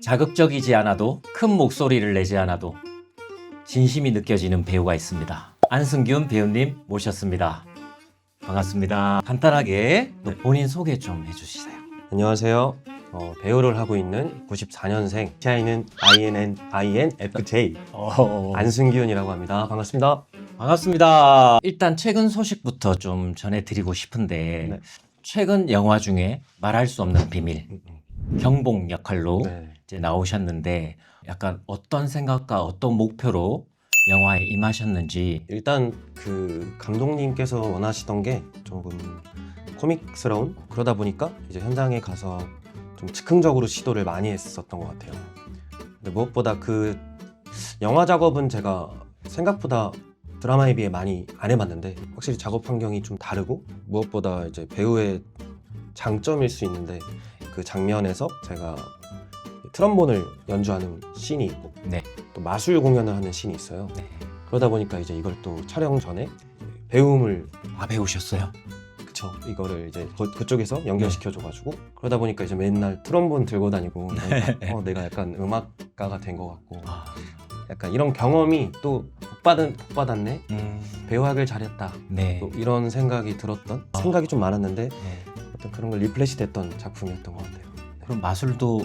자극적이지 않아도 큰 목소리를 내지 않아도 진심이 느껴지는 배우가 있습니다. 안승균 배우님 모셨습니다. 반갑습니다. 간단하게 본인 소개 좀 해주시세요. 안녕하세요. 배우를 하고 있는 94년생 시아이는 INFJ 안승균이라고 합니다. 반갑습니다. 반갑습니다. 일단 최근 소식부터 좀 전해드리고 싶은데 네. 최근 영화 중에 말할 수 없는 비밀 경복 역할로 네. 이제 나오셨는데 약간 어떤 생각과 어떤 목표로 영화에 임하셨는지. 일단 그 감독님께서 원하시던 게 조금 코믹스러운, 그러다 보니까 이제 현장에 가서 좀 즉흥적으로 시도를 많이 했었던 것 같아요. 근데 무엇보다 그 영화 작업은 제가 생각보다 드라마에 비해 많이 안 해봤는데 확실히 작업 환경이 좀 다르고, 무엇보다 이제 배우의 장점일 수 있는데 그 장면에서 제가 트럼본을 연주하는 씬이 있고 네. 또 마술 공연을 하는 씬이 있어요. 네. 그러다 보니까 이제 이걸 또 촬영 전에 배움을 배우셨어요? 그쵸, 이거를 이제 그쪽에서 연결시켜줘가지고 그러다 보니까 이제 맨날 트럼본 들고 다니고 이러니까 내가 약간 음악가가 된 것 같고 약간 이런 경험이 또 복 받았네, 배우하길 잘했다, 네. 또 이런 생각이 들었던 생각이 좀 많았는데 네. 어떤 그런 걸 리플레시 됐던 작품이었던 것 같아요. 그럼 마술도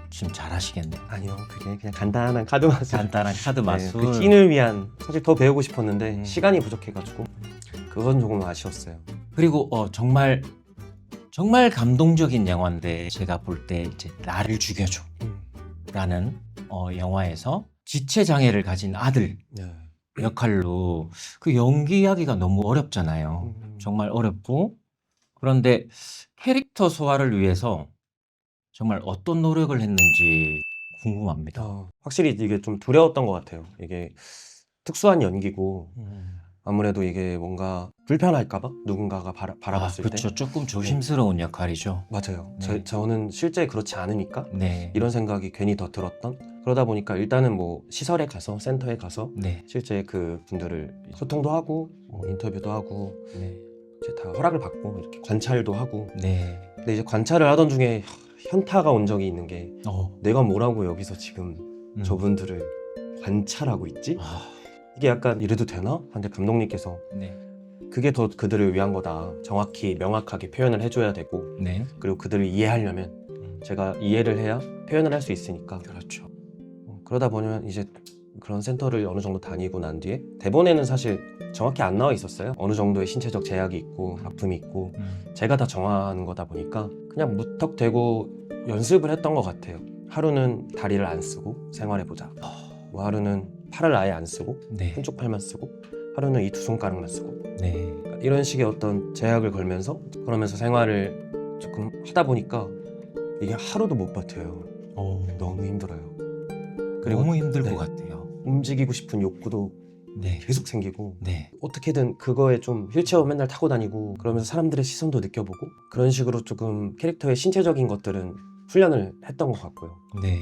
지금 잘하시겠네요. 아니요, 그게 그냥 간단한 카드 마술, 간단한 카드 마술. 그 씬을 위한, 사실 더 배우고 싶었는데 시간이 부족해가지고 그건 조금 아쉬웠어요. 그리고 정말 감동적인 영화인데 제가 볼 때 이제 나를 죽여줘 라는 영화에서 지체 장애를 가진 아들 네. 역할로 그 연기하기가 너무 어렵잖아요. 정말 어렵고, 그런데 캐릭터 소화를 위해서 정말 어떤 노력을 했는지 궁금합니다. 확실히 이게 좀 두려웠던 것 같아요. 이게 특수한 연기고 아무래도 이게 뭔가 불편할까봐 누군가가 바라봤을 때. 그렇죠. 조금 조심스러운 역할이죠. 맞아요. 네. 저는 실제 그렇지 않으니까 네. 이런 생각이 괜히 더 들었던. 그러다 보니까 일단은 뭐 시설에 가서, 센터에 가서 네. 실제 그 분들을 소통도 하고 인터뷰도 하고 네. 이제 다 허락을 받고 이렇게 관찰도 하고. 네. 근데 이제 관찰을 하던 중에 현타가 온 적이 있는 게, 내가 뭐라고 여기서 지금 저분들을 관찰하고 있지? 이게 약간 이래도 되나? 근데 감독님께서 네. 그게 더 그들을 위한 거다, 정확히 명확하게 표현을 해줘야 되고, 네. 그리고 그들을 이해하려면 제가 이해를 해야 표현을 할 수 있으니까. 그렇죠. 그러다 보면 이제 그런 센터를 어느 정도 다니고 난 뒤에 대본에는 사실 정확히 안 나와 있었어요. 어느 정도의 신체적 제약이 있고 아픔이 있고 제가 다 정하는 거다 보니까 그냥 무턱대고 연습을 했던 것 같아요. 하루는 다리를 안 쓰고 생활해보자, 뭐 하루는 팔을 아예 안 쓰고 네. 한쪽 팔만 쓰고, 하루는 이 두 손가락만 쓰고, 네. 이런 식의 어떤 제약을 걸면서 그러면서 생활을 조금 하다 보니까 이게 하루도 못 버텨요. 너무 힘들어요. 그리고 너무 힘들 네. 것 같아요. 움직이고 싶은 욕구도 네. 계속 생기고, 네. 어떻게든 그거에 좀 휠체어 맨날 타고 다니고 그러면서 사람들의 시선도 느껴보고, 그런 식으로 조금 캐릭터의 신체적인 것들은 훈련을 했던 것 같고요. 네.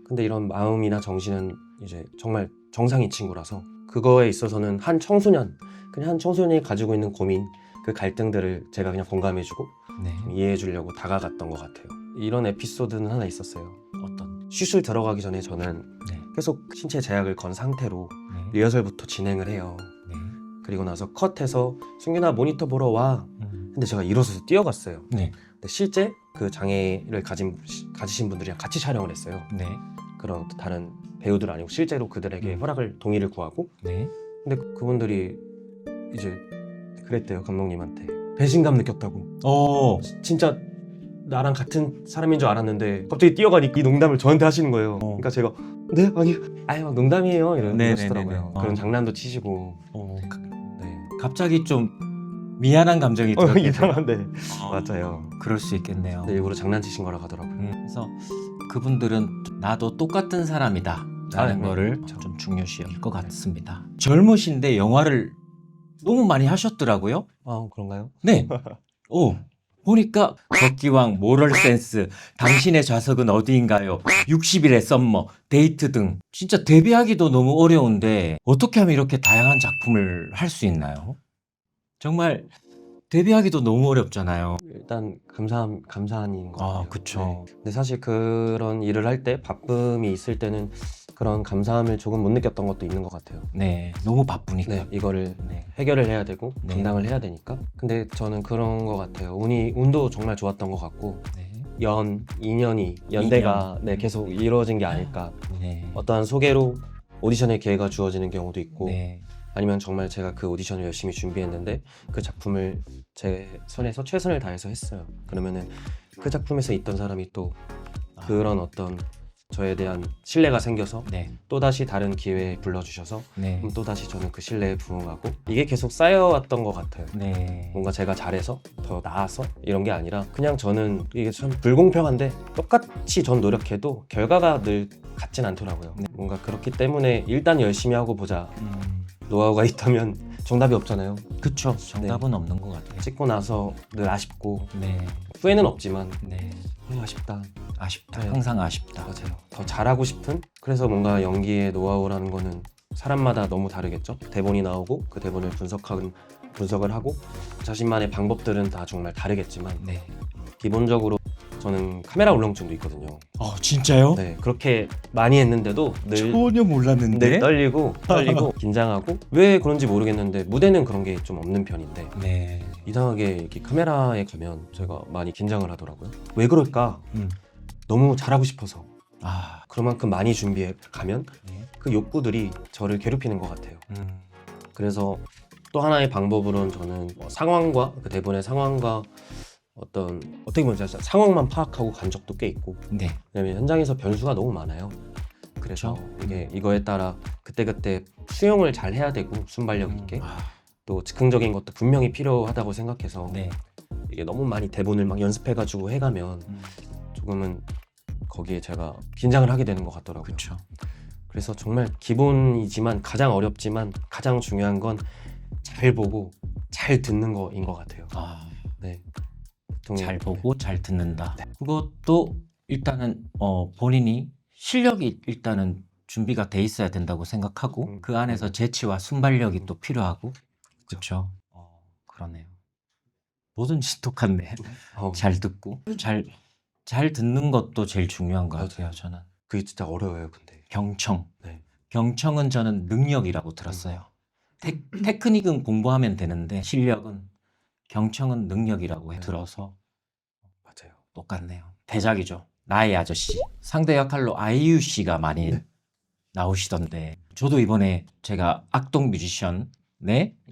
근데 이런 마음이나 정신은 이제 정말 정상인 친구라서 그거에 있어서는 한 청소년이 가지고 있는 고민, 그 갈등들을 제가 그냥 공감해주고 네. 이해해주려고 다가갔던 것 같아요. 이런 에피소드는 하나 있었어요. 어떤? 슛을 들어가기 전에 저는 네. 계속 신체 제약을 건 상태로 네. 리허설부터 진행을 해요. 네. 그리고 나서 컷해서 승균아 모니터 보러 와. 근데 제가 일어서서 뛰어갔어요. 네. 근데 실제 그 장애를 가지신 분들이랑 같이 촬영을 했어요. 네. 그런 다른 배우들 아니고 실제로 그들에게 동의를 구하고. 네. 근데 그분들이 이제 그랬대요, 감독님한테. 배신감 느꼈다고. 진짜 나랑 같은 사람인 줄 알았는데 갑자기 뛰어가니 이 농담을 저한테 하시는 거예요. 그러니까 제가 네? 아니 막 농담이에요 이러시더라고요. 그런 장난도 치시고. 네. 갑자기 좀 미안한 감정이 들었겠네요. 이상한데. 맞아요. 그럴 수 있겠네요. 근데 일부러 장난치신 거라 하더라고요. 그래서 그분들은 나도 똑같은 사람이다 라는 네. 거를 그렇죠. 좀 중요시 여길 것 같습니다. 젊으신데 영화를 너무 많이 하셨더라고요. 그런가요? 네. 보니까 덕기왕, 모럴센스, 당신의 좌석은 어디인가요, 60일의 썸머, 데이트 등 진짜 데뷔하기도 너무 어려운데 어떻게 하면 이렇게 다양한 작품을 할 수 있나요? 정말 데뷔하기도 너무 어렵잖아요. 일단 감사한 일인 것 아, 같아요. 그쵸. 근데 사실 그런 일을 할 때 바쁨이 있을 때는 그런 감사함을 조금 못 느꼈던 것도 있는 것 같아요. 네, 너무 바쁘니까. 네, 이거를 네. 해결을 해야 되고 네. 감당을 해야 되니까. 근데 저는 그런 것 같아요. 운도 정말 좋았던 것 같고 네. 인연이 연대가 네, 계속 이루어진 게 아닐까. 네. 어떠한 소개로 오디션의 기회가 주어지는 경우도 있고 네. 아니면 정말 제가 그 오디션을 열심히 준비했는데 그 작품을 제 선에서 최선을 다해서 했어요. 그러면은 그 작품에서 있던 사람이 또 그런 어떤 저에 대한 신뢰가 생겨서 네. 또다시 다른 기회에 불러주셔서 네. 그럼 또다시 저는 그 신뢰에 부응하고 이게 계속 쌓여왔던 것 같아요. 네. 뭔가 제가 잘해서 더 나아서 이런 게 아니라 그냥 저는 이게 참 불공평한데 똑같이 전 노력해도 결과가 늘 같진 않더라고요. 네. 뭔가 그렇기 때문에 일단 열심히 하고 보자. 음, 노하우가 있다면 정답이 없잖아요. 그쵸. 정답은 없는 것 같아요. 찍고 나서 늘 아쉽고 네. 후회는 없지만 네. 아쉽다. 아쉽다. 네. 항상 아쉽다. 맞아요. 더 잘하고 싶은? 그래서 뭔가 연기의 노하우라는 거는 사람마다 너무 다르겠죠. 대본이 나오고 그 대본을 분석을 하고 자신만의 방법들은 다 정말 다르겠지만 네. 기본적으로 저는 카메라 울렁증도 있거든요. 진짜요? 네, 그렇게 많이 했는데도 늘 전혀 몰랐는데. 늘 떨리고 긴장하고 왜 그런지 모르겠는데 무대는 그런 게 좀 없는 편인데 네. 이상하게 이렇게 카메라에 가면 제가 많이 긴장을 하더라고요. 왜 그럴까? 음. 너무 잘하고 싶어서 아. 그만큼 많이 준비해 가면 네. 그 욕구들이 저를 괴롭히는 것 같아요. 음. 그래서 또 하나의 방법으로는 저는 상황과 그 대본의 상황과 어떻게 보면 진짜 상황만 파악하고 간 적도 꽤 있고 네. 왜냐면 현장에서 변수가 너무 많아요. 그래서 그쵸? 이거에 따라 그때그때 수용을 잘 해야 되고 순발력 있게 아, 또 즉흥적인 것도 분명히 필요하다고 생각해서 네. 이게 너무 많이 대본을 막 연습해가지고 해가면 음. 조금은 거기에 제가 긴장을 하게 되는 것 같더라고요. 그렇죠. 그래서 정말 기본이지만 가장 어렵지만 가장 중요한 건 잘 보고 잘 듣는 거인 것 같아요. 아, 네. 보통 잘 보고 잘 듣는다. 그것도 일단은 본인이 실력이 일단은 준비가 돼 있어야 된다고 생각하고 그 안에서 재치와 순발력이 또 필요하고 그렇죠. 그러네요. 뭐든지 똑같네. 잘 듣고 잘 듣는 것도 제일 중요한 것 같아요. 저는 그게 진짜 어려워요. 근데 경청. 네. 경청은 저는 능력이라고 들었어요. 테크닉은 공부하면 되는데 실력은 경청은 능력이라고 들어서 맞아요. 똑같네요. 대작이죠. 나의 아저씨. 상대 역할로 아이유 씨가 많이 네. 나오시던데 저도 이번에 제가 악동 뮤지션에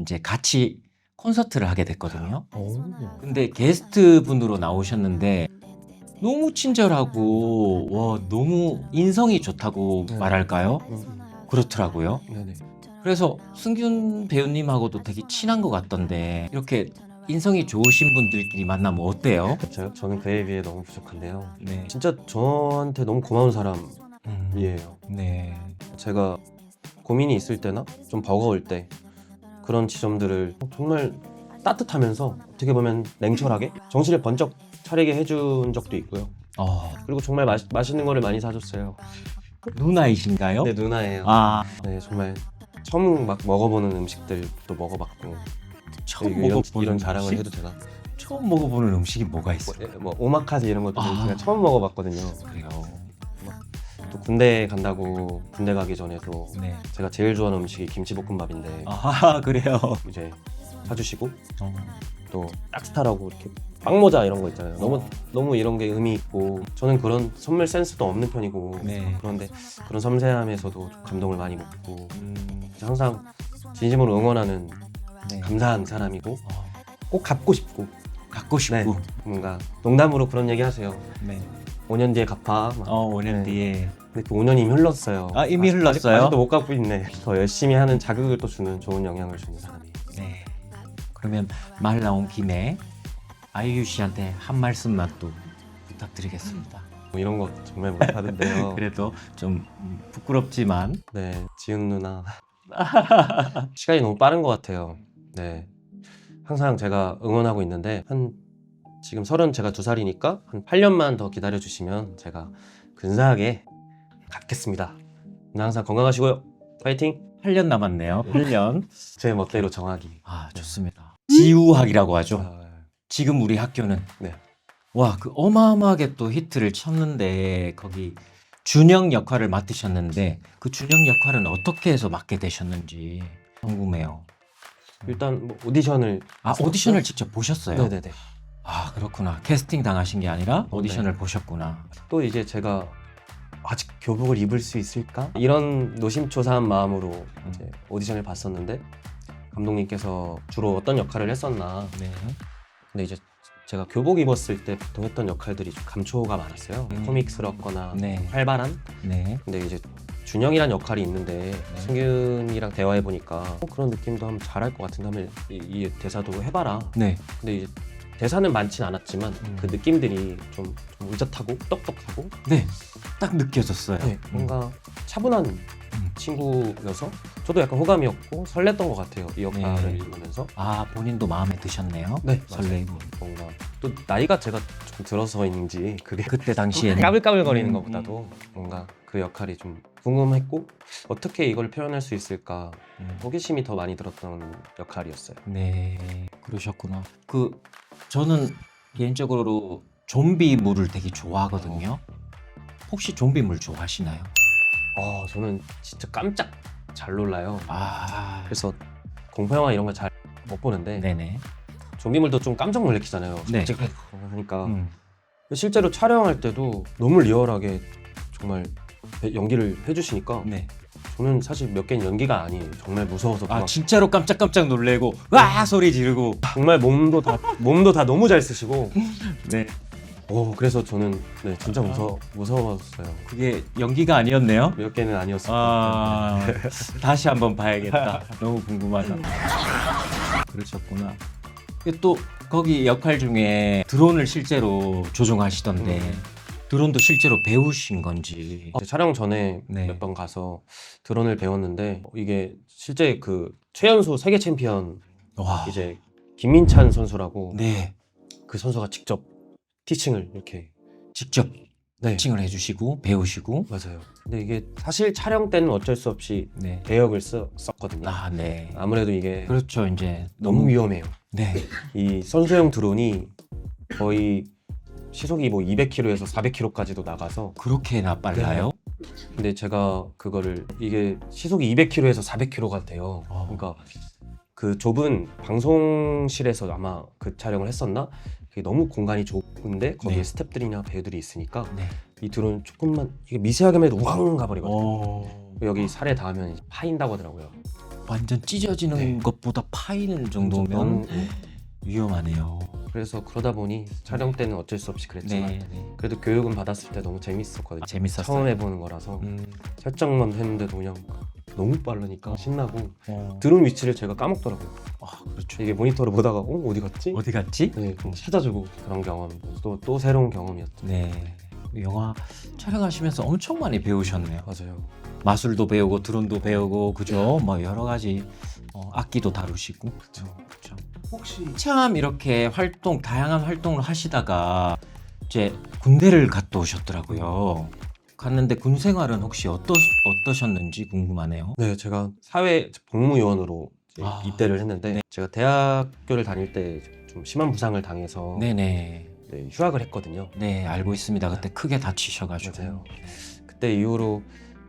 이제 같이 콘서트를 하게 됐거든요. 근데 게스트 분으로 나오셨는데 너무 친절하고 와 너무 인성이 좋다고 네. 말할까요? 그렇더라고요. 네네. 그래서 승균 배우님하고도 되게 친한 것 같던데 이렇게 인성이 좋으신 분들끼리 만나면 어때요? 저는 그에 비해 너무 부족한데요. 네. 진짜 저한테 너무 고마운 사람이에요. 네. 제가 고민이 있을 때나 좀 버거울 때 그런 지점들을 정말 따뜻하면서 어떻게 보면 냉철하게 정신을 번쩍 차리게 해준 적도 있고요. 그리고 정말 맛있는 거를 많이 사줬어요. 누나이신가요? 네, 누나예요. 아, 네, 정말 처음 막 먹어보는 음식들도 먹어봤고 처음 이런 먹어보는 자랑을 음식? 해도 되나? 처음 먹어보는 음식이 뭐가 있어요? 뭐 오마카세 이런 것도 아. 제가 처음 먹어봤거든요. 그래요. 또 군대 간다고 군대 가기 전에도 네. 제가 제일 좋아하는 음식이 김치볶음밥인데 아, 그래요. 이제 사주시고 어, 또 락스타라고 이렇게 빵모자 이런 거 있잖아요. 너무 이런 게 의미 있고 저는 그런 선물 센스도 없는 편이고 네. 그런데 그런 섬세함에서도 좀 감동을 많이 먹고 음, 항상 진심으로 응원하는 네. 감사한 사람이고 어, 꼭 갚고 싶고 갖고 싶고. 뭔가 농담으로 그런 얘기 하세요. 네. 5년 5년 뒤에 갚아. 막. 5년 네. 뒤에. 근데 그 5년이 이미 흘렀어요. 아, 이미 흘렀어요? 아직도 못 갚고 있네. 더 열심히 하는 자극을 또 주는 좋은 영향을 주는 사람이. 네. 그러면 말 나온 김에 아이유 씨한테 한 말씀만 또 부탁드리겠습니다. 뭐 이런 거 정말 못하던데요. 그래도 좀 부끄럽지만 네, 지은 누나. 시간이 너무 빠른 것 같아요. 네, 항상 제가 응원하고 있는데 지금 제가 2살이니까 한 8년만 더 기다려주시면 제가 근사하게 갚겠습니다. 누나 항상 건강하시고요. 파이팅! 8년 남았네요. 8년. 제 멋대로 정하기. 아, 좋습니다. 지우학이라고 하죠. 아, 지금 우리 학교는 네. 와, 그 어마어마하게 또 히트를 쳤는데 거기 준영 역할을 맡으셨는데 그 준영 역할은 어떻게 해서 맡게 되셨는지 궁금해요. 일단 뭐 오디션을 아, 오디션을 직접 보셨어요? 네네네. 아, 그렇구나. 캐스팅 당하신 게 아니라 오디션을 네. 보셨구나. 또 이제 제가 아직 교복을 입을 수 있을까? 이런 노심초사한 마음으로 이제 오디션을 봤었는데 감독님께서 주로 어떤 역할을 했었나. 네. 근데 이제 제가 교복 입었을 때 보통 했던 역할들이 좀 감초가 많았어요. 코믹스럽거나 네. 활발한. 네. 근데 이제 준영이란 역할이 있는데 승균이랑 대화해 보니까 그런 느낌도 하면 잘할 것 같은데 하면 이 대사도 해봐라. 네. 근데 이제 대사는 많진 않았지만 그 느낌들이 좀 의젓하고 똑똑하고 네. 딱 느껴졌어요. 네, 뭔가 차분한 친구여서 저도 약간 호감이었고 설렜던 것 같아요. 이 역할을 네. 읽으면서. 아, 본인도 마음에 드셨네요. 네, 설레고. 뭔가 또 나이가 제가 좀 들어서인지 그게 그때 당시에는 까불까불거리는 것보다도 뭔가 그 역할이 좀 궁금했고 어떻게 이걸 표현할 수 있을까 호기심이 더 많이 들었던 역할이었어요. 네, 그러셨구나. 저는 개인적으로 좀비물을 되게 좋아하거든요. 혹시 좀비물 좋아하시나요? 저는 진짜 깜짝 잘 놀라요. 아, 그래서 공포 영화 이런 거 잘 못 보는데 네네. 좀비물도 좀 깜짝 놀래키잖아요. 네. 그러니까 음. 실제로 촬영할 때도 너무 리얼하게 정말 연기를 해주시니까 네. 저는 사실 몇 개는 연기가 아니에요. 정말 무서워서 아, 막 진짜로 깜짝깜짝 놀래고 와 소리 지르고. 정말 몸도 다 너무 잘 쓰시고. 네. 그래서 저는 네, 진짜 무서웠어요. 그게 연기가 아니었네요. 몇 개는 아니었어요. 아, 다시 한번 봐야겠다. 너무 궁금하다. 그러셨구나. 또 거기 역할 중에 드론을 실제로 조종하시던데 드론도 실제로 배우신 건지. 촬영 전에 네. 몇 번 가서 드론을 배웠는데 이게 실제 그 최연소 세계 챔피언 와. 이제 김민찬 선수라고 네. 그 선수가 직접 티칭을 이렇게 직접 네. 칭을 해주시고 배우시고. 맞아요. 근데 이게 사실 촬영 때는 어쩔 수 없이 네. 대역을 썼거든요. 아, 네. 아무래도 이게 그렇죠. 이제 너무 위험해요. 네. 이 선수용 드론이 거의 시속이 뭐 200km에서 400km까지도 나가서 그렇게나 빨라요? 근데 제가 그거를 이게 시속이 200km에서 400km가 돼요. 그러니까 그 좁은 방송실에서 아마 그 촬영을 했었나? 그게 너무 공간이 좁은데 거기에 네. 스태프들이나 배우들이 있으니까 네. 이 드론 조금만 이게 미세하게만 해도 우왕 가버리거든요. 오. 여기 살에 닿으면 이제 파인다고 하더라고요. 완전 찢어지는 네. 것보다 파이는 정도면 너무, 위험하네요. 그래서 그러다 보니 촬영 때는 어쩔 수 없이 그랬지만 네. 네. 그래도 교육은 받았을 때 너무 재밌었거든요. 재밌었어요. 처음 해보는 거라서 살짝만 했는데도 그냥 너무 빠르니까 신나고 드론 위치를 제가 까먹더라고요. 그렇죠. 이게 모니터를 보다가 어디 갔지? 어디 갔지? 네, 그럼 찾아주고 그런 경험 또 새로운 경험이었죠. 네. 영화 촬영하시면서 엄청 많이 배우셨네요. 맞아요. 마술도 배우고 드론도 배우고 그죠? 뭐 여러 가지 악기도 다루시고. 그렇죠. 혹시 참 이렇게 다양한 활동을 하시다가 이제 군대를 갔다 오셨더라고요. 갔는데 군 생활은 혹시 어떠셨는지 궁금하네요. 네, 제가 사회 복무요원으로 이제 아. 입대를 했는데 네. 제가 대학교를 다닐 때 좀 심한 부상을 당해서 네네. 네, 휴학을 했거든요. 네, 알고 있습니다. 그때 크게 다치셔가지고. 맞아요. 그때 이후로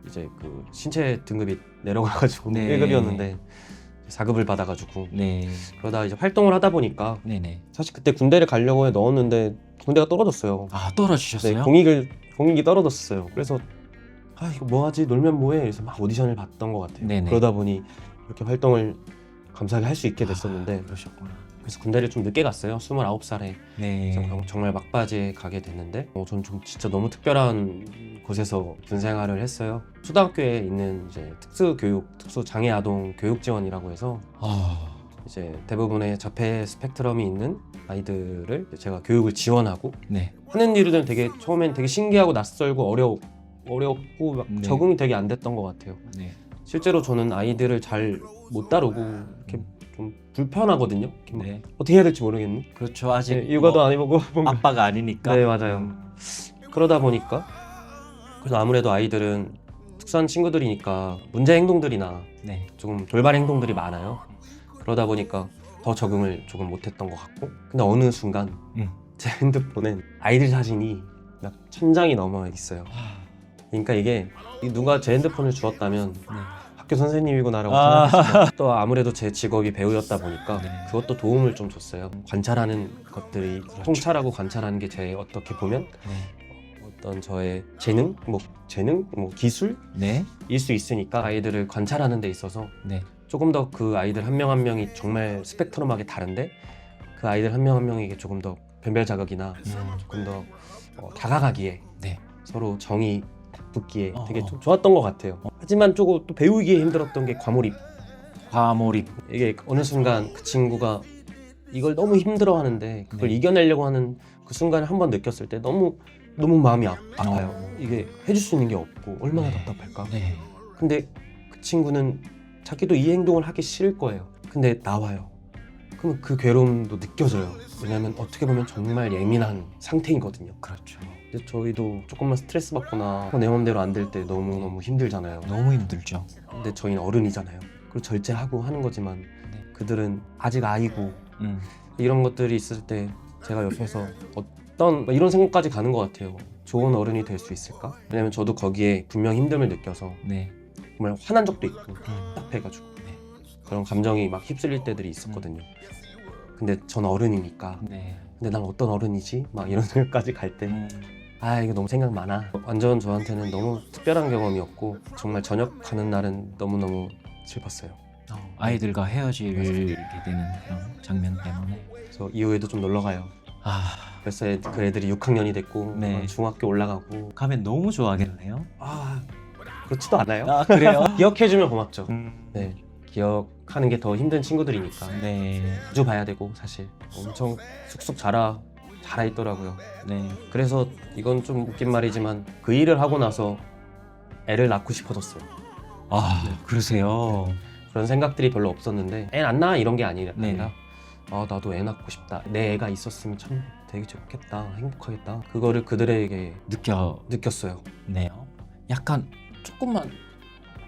이제 그 신체 등급이 내려가가지고 네. 1급이었는데 4급을 받아가지고 네. 그러다 이제 활동을 하다 보니까 네네. 사실 그때 군대를 가려고 넣었는데 군대가 떨어졌어요. 아, 네, 떨어지셨어요? 공익이 떨어졌어요. 그래서 이거 뭐하지? 놀면 뭐해? 그래서 막 오디션을 봤던 것 같아요. 네네. 그러다 보니 이렇게 활동을 감사하게 할 수 있게 됐었는데 그러셨구나. 그래서 군대를 좀 늦게 갔어요. 29살에 네. 정말 막바지에 가게 됐는데 저는 좀 진짜 너무 특별한 곳에서 군 생활을 했어요. 초등학교에 있는 이제 특수장애 아동 교육지원이라고 해서 이제 대부분의 자폐 스펙트럼이 있는 아이들을 제가 교육을 지원하고 네. 하는 일은 되게 처음엔 되게 신기하고 낯설고 어렵고 막 네. 적응이 되게 안 됐던 것 같아요. 네. 실제로 저는 아이들을 잘 못 다루고 이렇게 좀 불편하거든요. 이렇게 막 네. 어떻게 해야 될지 모르겠네. 그렇죠. 아직 네, 육아도 안 해보고 뭔가. 아빠가 아니니까. 네, 맞아요. 그러다 보니까 그래서 아무래도 아이들은 특수한 친구들이니까 문제 행동들이나 네. 조금 돌발 행동들이 많아요. 그러다 보니까 더 적응을 조금 못했던 것 같고, 근데 어느 순간 음. 제 핸드폰엔 아이들 사진이 막 1000장이 넘어 있어요. 그러니까 이게 누가 제 핸드폰을 주었다면 학교 선생님이구나라고 아. 생각했어요. 또 아무래도 제 직업이 배우였다 보니까 네. 그것도 도움을 좀 줬어요. 관찰하는 것들이 그렇죠. 통찰하고 관찰하는 게 제 어떻게 보면 어떤 저의 재능, 뭐 기술일 네. 수 있으니까 아이들을 관찰하는 데 있어서 네. 조금 더 그 아이들 한 명 한 명이 정말 스펙트럼하게 다른데 그 아이들 한 명 한 명에게 조금 더 변별 자극이나 조금 더 다가가기에 네. 서로 정이 붙기에 되게 어. 좀 좋았던 것 같아요. 하지만 조금 또 배우기에 힘들었던 게 과몰입. 과몰입. 이게 어느 순간 그 친구가 이걸 너무 힘들어 하는데 그걸 네. 이겨내려고 하는 그 순간을 한번 느꼈을 때 너무 마음이 아파요. 이게 해줄 수 있는 게 없고 얼마나 네. 답답할까. 네. 근데 그 친구는 자기도 이 행동을 하기 싫을 거예요. 근데 나와요. 그러면 그 괴로움도 느껴져요. 왜냐하면 어떻게 보면 정말 예민한 상태이거든요. 그렇죠. 근데 저희도 조금만 스트레스 받거나 내 마음대로 안 될 때 너무 힘들잖아요. 너무 힘들죠. 근데 저희는 어른이잖아요. 그리고 절제하고 하는 거지만 네. 그들은 아직 아이고 이런 것들이 있을 때 제가 옆에서 어떤 이런 생각까지 가는 것 같아요. 좋은 어른이 될 수 있을까? 왜냐면 저도 거기에 분명 힘듦을 느껴서 네. 정말 화난 적도 있고 답답해가지고 그런 감정이 막 휩쓸릴 때들이 있었거든요. 근데 전 어른이니까 네. 근데 난 어떤 어른이지? 막 이런 생각까지 갈 때 이거 너무 생각 많아. 완전 저한테는 너무 특별한 경험이었고 정말 전역하는 날은 너무너무 슬펐어요. 아이들과 헤어지게 되는 그런 장면 때문에. 그래서 이후에도 좀 놀러 가요. 아, 그래서 그 애들이 6학년이 됐고 네. 중학교 올라가고 가면 너무 좋아하겠네요. 그렇지도 않아요. 아, 그래요? 기억해주면 고맙죠. 네, 기억하는 게 더 힘든 친구들이니까 네. 자주 봐야 되고 사실 엄청 쑥쑥 자라 있더라고요. 네. 그래서 이건 좀 웃긴 말이지만 그 일을 하고 나서 애를 낳고 싶어졌어요. 아, 그러세요. 그런 생각들이 별로 없었는데 애 안 낳아 이런 게 아니라 네. 나도 애 낳고 싶다. 내 애가 있었으면 참 되게 좋겠다. 행복하겠다. 그거를 그들에게 느꼈어요. 네요. 약간 조금만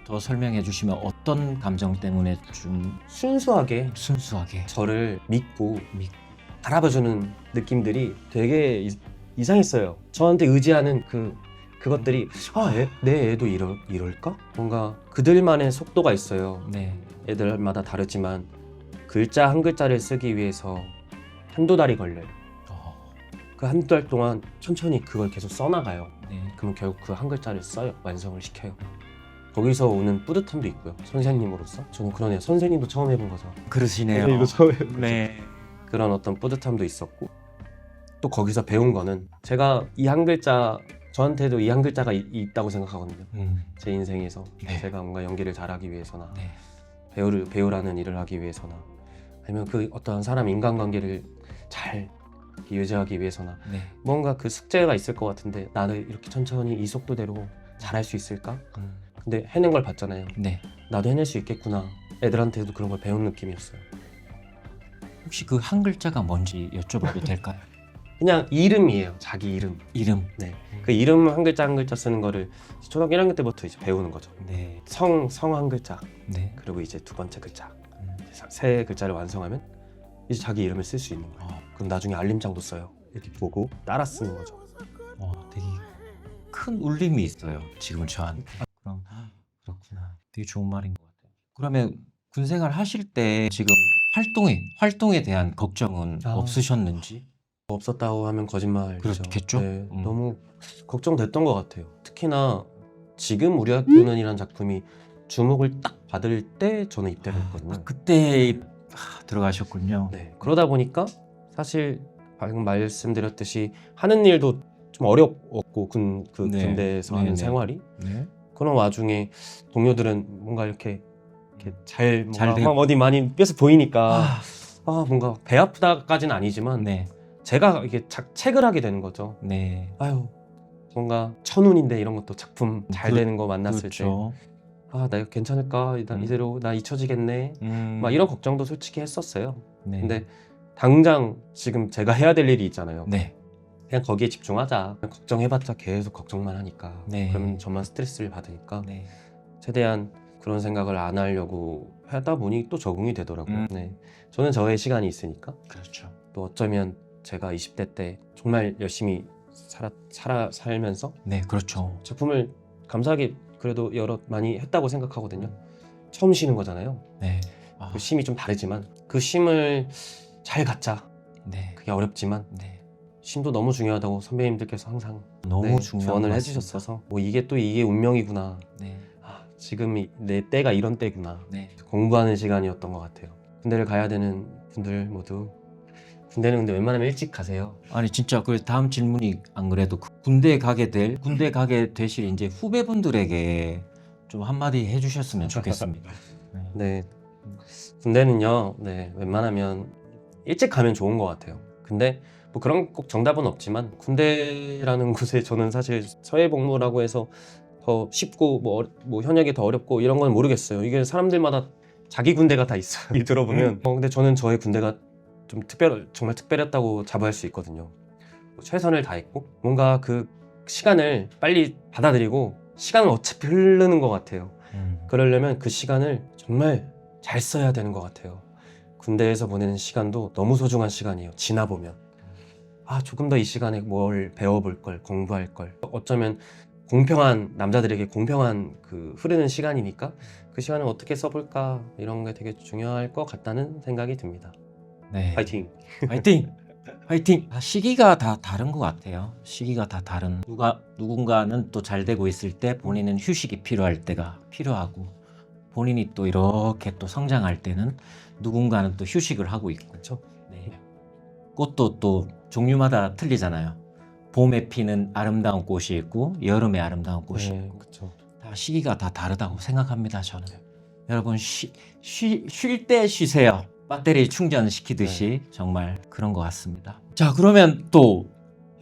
더 설명해 주시면 어떤 감정 때문에 좀 순수하게 순수하게 저를 믿고 바라봐주는 느낌들이 되게 이상했어요. 저한테 의지하는 그것들이 내 애도 이럴까? 뭔가 그들만의 속도가 있어요. 네. 애들마다 다르지만 글자 한 글자를 쓰기 위해서 한두 달이 걸려요. 그 한두 달 동안 천천히 그걸 계속 써나가요. 네. 그럼 결국 그 한 글자를 써요. 완성을 시켜요. 거기서 오는 뿌듯함도 있고요. 선생님으로서 저는 그런 애 선생님도 처음 해본 거죠. 그러시네요. 처음 해본 거죠. 네. 그런 어떤 뿌듯함도 있었고 또 거기서 배운 거는 제가 이 한 글자 저한테도 이 한 글자가 있다고 생각하거든요. 제 인생에서 네. 제가 뭔가 연기를 잘하기 위해서나 네. 배우라는 일을 하기 위해서나 아니면 그 어떠한 사람 인간관계를 잘 유지하기 위해서나 네. 뭔가 그 숙제가 있을 것 같은데 나를 이렇게 천천히 이 속도대로 잘할 수 있을까? 근데 해낸 걸 봤잖아요. 네. 나도 해낼 수 있겠구나. 애들한테도 그런 걸 배운 느낌이었어요. 혹시 그 한 글자가 뭔지 여쭤봐도 될까요? 그냥 이름이에요. 자기 이름. 이름. 네. 그 이름 한 글자 한 글자 쓰는 거를 초등학교 1학년 때부터 이제 배우는 거죠. 네. 성 한 글자. 네. 그리고 이제 두 번째 글자. 세 글자를 완성하면 이제 자기 이름을 쓸 수 있는 거예요. 그럼 나중에 알림장도 써요. 이렇게 보고 따라 쓰는 거죠. 되게 큰 울림이 있어요. 지금 저한테. 그럼 그렇구나. 되게 좋은 말인 것 같아요. 그러면 군 생활 하실 때 지금 활동에 대한 걱정은 없으셨는지? 없었다고 하면 거짓말이죠. 그렇겠죠? 네, 너무 걱정됐던 것 같아요. 특히나 지금 우리 학교는 이라는 작품이 주목을 딱 받을 때 저는 입대를 했거든요. 그때 들어가셨군요. 네, 그러다 보니까 사실 방금 말씀드렸듯이 하는 일도 좀 어렵고 군대에서 하는 생활이 네. 그런 와중에 동료들은 뭔가 이렇게 잘 되고. 어디 많이 뼈서 보이니까 뭔가 배 아프다까지는 아니지만 네. 제가 이게 책을 하게 되는 거죠. 네. 뭔가 천운인데 이런 것도 작품 잘 되는 거 만났을 그렇죠. 때 나 이거 괜찮을까? 이대로 나 잊혀지겠네? 막 이런 걱정도 솔직히 했었어요. 네. 근데 당장 지금 제가 해야 될 일이 있잖아요. 네. 그냥 거기에 집중하자. 그냥 걱정해봤자 계속 걱정만 하니까 네. 그러면 저만 스트레스를 받으니까 네. 최대한 그런 생각을 안 하려고 하다 보니 또 적응이 되더라고요. 네. 저는 저의 시간이 있으니까. 그렇죠. 또 어쩌면 제가 20대 때 정말 열심히 살면서 네, 그렇죠. 작품을 감사하게 그래도 많이 했다고 생각하거든요. 처음 쉬는 거잖아요. 네. 아, 그 쉼이 좀 다르지만 그 쉼을 잘 갖자. 네. 그게 어렵지만 네. 쉼도 너무 중요하다고 선배님들께서 항상 너무 네, 중요한 조언을 것 해주셨어서 뭐 이게 운명이구나. 네. 아, 지금 내 때가 이런 때구나. 네. 공부하는 시간이었던 것 같아요. 군대를 가야 되는 분들 모두 군대는 근데 웬만하면 일찍 가세요. 아니 진짜 그 다음 질문이 안 그래도 군대 가게 되실 이제 후배분들에게 좀 한마디 해주셨으면 좋겠습니다. 네. 네, 군대는요. 네, 웬만하면 일찍 가면 좋은 것 같아요. 근데 뭐 그런 꼭 정답은 없지만 군대라는 곳에 저는 사실 사회복무라고 해서 더 쉽고 뭐 현역이 더 어렵고 이런 건 모르겠어요. 이게 사람들마다 자기 군대가 다 있어요. 들어보면 근데 저는 저의 군대가 좀 정말 특별했다고 자부할 수 있거든요. 최선을 다했고 뭔가 그 시간을 빨리 받아들이고 시간은 어차피 흐르는 것 같아요. 그러려면 그 시간을 정말 잘 써야 되는 것 같아요. 군대에서 보내는 시간도 너무 소중한 시간이에요. 지나보면 아 조금 더 이 시간에 뭘 배워볼 걸, 공부할 걸. 어쩌면 남자들에게 공평한 그 흐르는 시간이니까 그 시간을 어떻게 써볼까 이런 게 되게 중요할 것 같다는 생각이 듭니다. 네. 파이팅! 화이팅! 화이팅! 시기가 다 다른 것 같아요. 시기가 다 다른. 누군가는 또 잘 되고 있을 때 본인은 휴식이 필요할 때가 필요하고 본인이 또 이렇게 또 성장할 때는 누군가는 또 휴식을 하고 있고. 그렇죠? 네. 꽃도 또 종류마다 틀리잖아요. 봄에 피는 아름다운 꽃이 있고 여름에 아름다운 꽃이 네, 있고 그렇죠. 다 시기가 다 다르다고 생각합니다. 저는. 여러분 쉴 때 쉬세요. 배터리 충전시키듯이 정말 그런 것 같습니다. 자, 그러면 또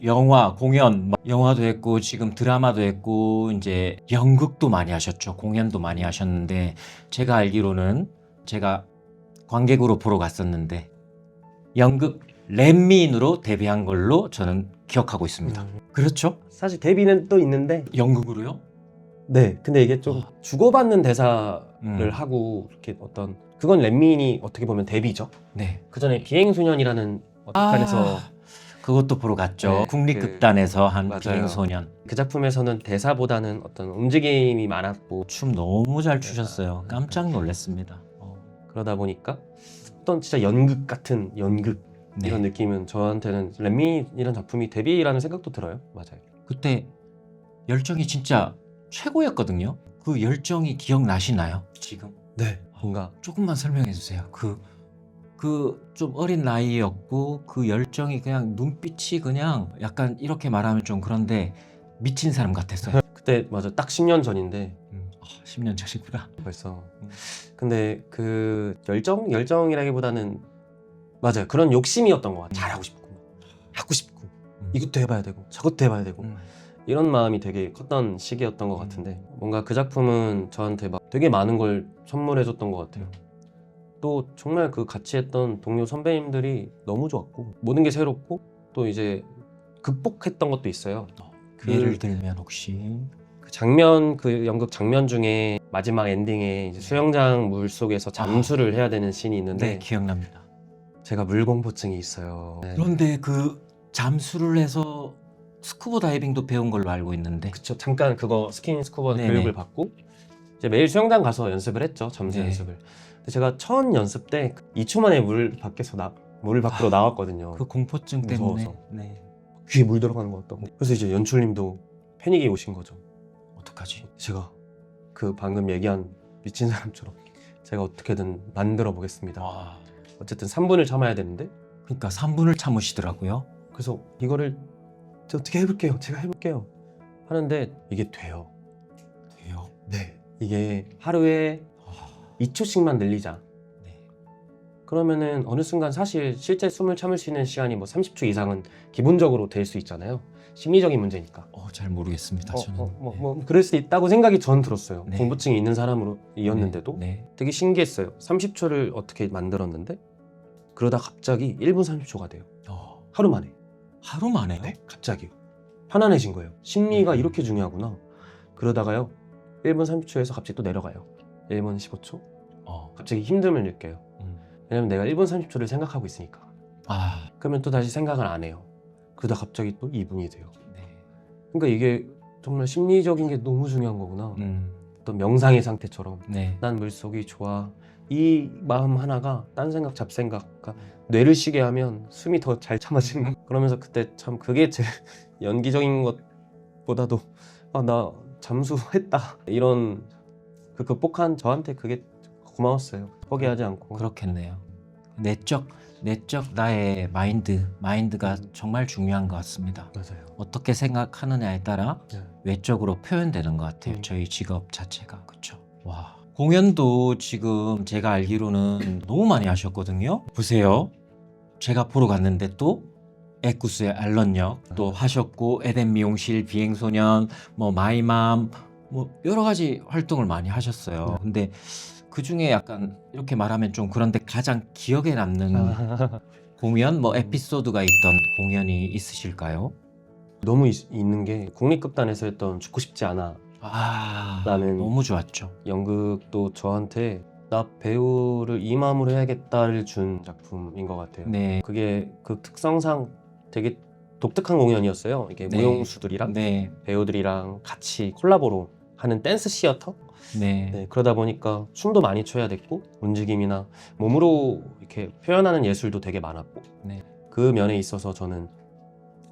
영화, 공연, 영화도 했고 지금 드라마도 했고 이제 연극도 많이 하셨죠. 공연도 많이 하셨는데 제가 알기로는 제가 관객으로 보러 갔었는데 연극 렛미인으로 데뷔한 걸로 저는 기억하고 있습니다. 그렇죠? 사실 데뷔는 또 있는데 연극으로요? 네, 근데 이게 좀 주고받는 대사를 음. 하고 이렇게 그건 렛민이 어떻게 보면 데뷔죠. 네. 그 전에 비행소년이라는 극단에서 그것도 보러 갔죠. 네, 국립극단에서 한 맞아요. 비행소년. 그 작품에서는 대사보다는 어떤 움직임이 많았고 춤 너무 잘 추셨어요. 깜짝 놀랐습니다. 그러다 보니까 어떤 진짜 연극 같은 연극 네. 이런 느낌은 저한테는 렛민이라는 작품이 데뷔라는 생각도 들어요. 맞아요. 그때 열정이 진짜 최고였거든요. 그 열정이 기억나시나요? 지금? 네, 뭔가 조금만 설명해 주세요. 그 좀 어린 나이였고 그 열정이 그냥 눈빛이 그냥 약간 이렇게 말하면 좀 그런데 미친 사람 같았어요. 그때 맞아 딱 10년 전인데 10년 전이구나. 벌써. 근데 그 열정이라기보다는 맞아요. 그런 욕심이었던 것 같아요. 잘하고 싶고 하고 싶고 이것도 해봐야 되고 저것도 해봐야 되고 이런 마음이 되게 컸던 시기였던 것 같은데 뭔가 그 작품은 저한테 막 되게 많은 걸 선물해줬던 것 같아요. 또 정말 그 같이 했던 동료 선배님들이 너무 좋았고 모든 게 새롭고 또 이제 극복했던 것도 있어요. 예를 들면 혹시 그 연극 장면 중에 마지막 엔딩에 이제 수영장 물 속에서 잠수를 해야 되는 씬이 있는데 네, 기억납니다. 제가 물공포증이 있어요. 네. 그런데 그 잠수를 해서 스쿠버 다이빙도 배운 걸로 알고 있는데 그쵸. 잠깐 그거 스쿠버 네네. 교육을 받고 이제 매일 수영장 가서 연습을 했죠. 잠수 네. 연습을. 근데 제가 첫 연습 때 2초 만에 물 밖으로 나왔거든요. 그 공포증 때문에 무서워서. 네. 귀에 물 들어가는 것 같다고. 그래서 이제 연출님도 패닉이 오신 거죠. 어떡하지? 제가 그 방금 얘기한 미친 사람처럼 제가 어떻게든 만들어 보겠습니다. 어쨌든 3분을 참아야 되는데 그러니까 3분을 참으시더라고요. 그래서 이거를 제가 어떻게 해볼게요. 제가 해볼게요. 하는데 이게 돼요. 돼요. 네. 이게 하루에 2초씩만 늘리자. 네. 그러면은 어느 순간 사실 실제 숨을 참을 수 있는 시간이 뭐 30초 이상은 기본적으로 될 수 있잖아요. 심리적인 문제니까. 잘 모르겠습니다. 저는. 그럴 수 있다고 생각이 전 들었어요. 네. 공포증이 있는 사람으로이었는데도 네. 되게 신기했어요. 30초를 어떻게 만들었는데 그러다 갑자기 1분 30초가 돼요. 하루 만에. 하루 만에요? 네, 갑자기요. 편안해진 거예요. 심리가 이렇게 중요하구나. 그러다가요 1분 30초에서 갑자기 또 내려가요. 1분 15초? 어. 갑자기 힘듦을 느껴요. 왜냐면 내가 1분 30초를 생각하고 있으니까. 아, 그러면 또 다시 생각을 안 해요. 그러다 갑자기 또 2분이 돼요. 네. 그러니까 이게 정말 심리적인 게 너무 중요한 거구나. 음, 어떤 명상의 상태처럼 네. 난 물속이 좋아. 이 마음 하나가 딴 생각, 잡생각, 그러니까 뇌를 쉬게 하면 숨이 더 잘 참아지는 거. 그러면서 그때 참 그게 제일 연기적인 것보다도 아, 나 잠수했다. 이런 그 극복한 저한테 그게 고마웠어요. 포기하지 않고. 그렇겠네요. 내적 나의 마인드가 정말 중요한 것 같습니다. 맞아요. 어떻게 생각하느냐에 따라 네. 외적으로 표현되는 것 같아요. 음. 저희 직업 자체가. 그렇죠. 와. 공연도 지금 제가 알기로는 너무 많이 하셨거든요. 보세요. 제가 보러 갔는데 또 에쿠스의 알런역 또 하셨고 에덴 미용실 비행소년 뭐 마이맘 뭐 여러 가지 활동을 많이 하셨어요. 근데 그 중에 약간 이렇게 말하면 좀 그런데 가장 기억에 남는 공연 뭐 에피소드가 있던 공연이 있으실까요? 너무 있는 게 국립극단에서 했던 죽고 싶지 않아 아, 나는 너무 좋았죠. 연극도 저한테 나 배우를 이 마음으로 해야겠다를 준 작품인 것 같아요. 네. 그게 그 특성상 되게 독특한 공연이었어요. 이게 네. 무용수들이랑 네. 배우들이랑 같이 콜라보로 하는 댄스 시어터? 네. 네, 그러다 보니까 춤도 많이 춰야 됐고 움직임이나 몸으로 이렇게 표현하는 예술도 되게 많았고 네. 그 면에 있어서 저는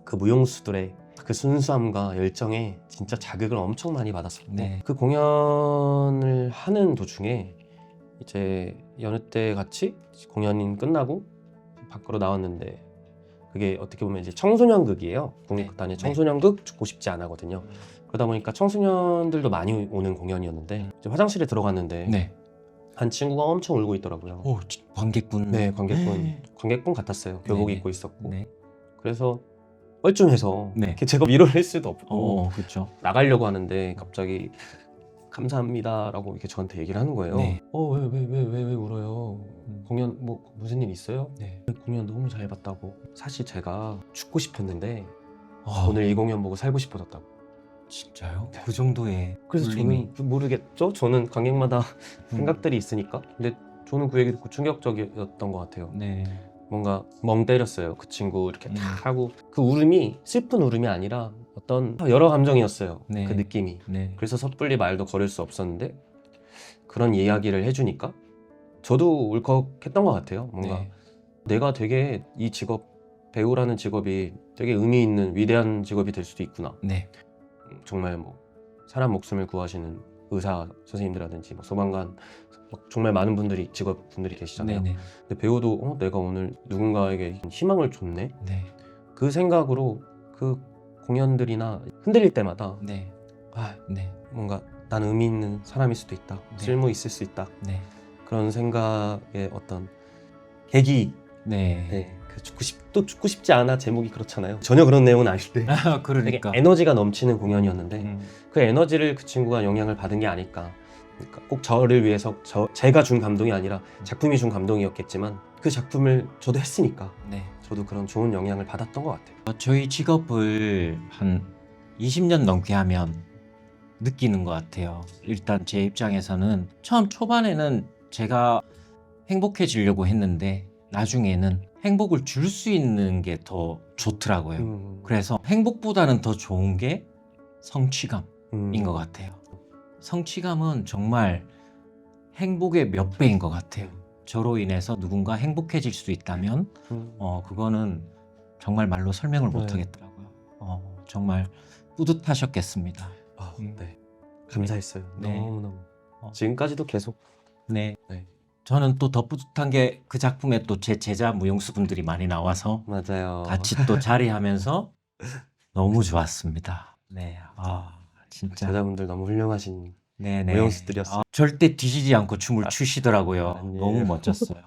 그 무용수들의 그 순수함과 열정에 진짜 자극을 엄청 많이 받았었고 네. 그 공연을 하는 도중에 이제 여느 때 같이 공연이 끝나고 밖으로 나왔는데 그게 어떻게 보면 이제 청소년극이에요. 국립극단의 네. 청소년극 죽고 싶지 않아거든요. 그러다 보니까 청소년들도 많이 오는 공연이었는데 이제 화장실에 들어갔는데 네. 한 친구가 엄청 울고 있더라고요. 오, 관객분. 네, 관객분 같았어요. 교복 네네. 입고 있었고. 네. 그래서 뻘쭘해서 네. 이렇게 제가 위로를 할 수도 없고 그렇죠. 나가려고 하는데 갑자기 감사합니다라고 이렇게 저한테 얘기를 하는 거예요. 네. 왜 울어요? 공연 뭐 무슨 일 있어요? 네. 공연 너무 잘 봤다고. 사실 제가 죽고 싶었는데 아, 오늘 이 공연 보고 살고 싶어졌다고. 진짜요? 그 정도의 그래서 울림이. 저는 모르겠죠. 저는 관객마다 음. 생각들이 있으니까. 근데 저는 그 얘기 듣고 충격적이었던 것 같아요. 네. 뭔가 멍 때렸어요. 그 친구 이렇게 음. 탁 하고 그 울음이 슬픈 울음이 아니라 어떤 여러 감정이었어요. 네. 그 느낌이. 네. 그래서 섣불리 말도 걸을 수 없었는데 그런 이야기를 해주니까 저도 울컥했던 것 같아요. 뭔가 네. 내가 되게 이 직업 배우라는 직업이 되게 의미 있는 위대한 직업이 될 수도 있구나. 네. 정말 뭐 사람 목숨을 구하시는 의사 선생님들이라든지 뭐 소방관 막 정말 많은 분들이 직업분들이 계시잖아요. 네네. 근데 배우도 내가 오늘 누군가에게 희망을 줬네. 네. 그 생각으로 그 공연들이나 흔들릴 때마다 네. 아, 네. 뭔가 난 의미 있는 사람일 수도 있다. 네. 쓸모 있을 수 있다. 네. 그런 생각의 어떤 계기. 네. 네. 그 죽고 싶지 않아 제목이 그렇잖아요. 전혀 그런 내용은 아닌데 아, 되게 그러니까. 에너지가 넘치는 공연이었는데 음. 그 에너지를 그 친구가 영향을 받은 게 아닐까. 그러니까 꼭 저를 위해서 제가 준 감동이 아니라 작품이 준 감동이었겠지만 그 작품을 저도 했으니까 네. 저도 그런 좋은 영향을 받았던 것 같아요. 저희 직업을 한 20년 넘게 하면 느끼는 것 같아요. 일단 제 입장에서는 처음 초반에는 제가 행복해지려고 했는데 나중에는 행복을 줄 수 있는 게 더 좋더라고요. 그래서 행복보다는 더 좋은 게 성취감인 것 같아요. 성취감은 정말 행복의 몇 배인 것 같아요. 저로 인해서 누군가 행복해질 수 있다면 그거는 정말 말로 설명을 못 네. 하겠더라고요. 정말 뿌듯하셨겠습니다. 아, 네. 감사했어요. 네. 너무너무. 어. 지금까지도 계속. 네. 네. 저는 또 더 뿌듯한 게 그 작품에 또 제 제자 무용수 분들이 많이 나와서 맞아요. 같이 또 자리하면서 너무 좋았습니다. 네. 아, 진짜. 제자분들 너무 훌륭하신 네네. 무용수들이었어요. 절대 뒤지지 않고 춤을 추시더라고요. 아니에요. 너무 멋졌어요.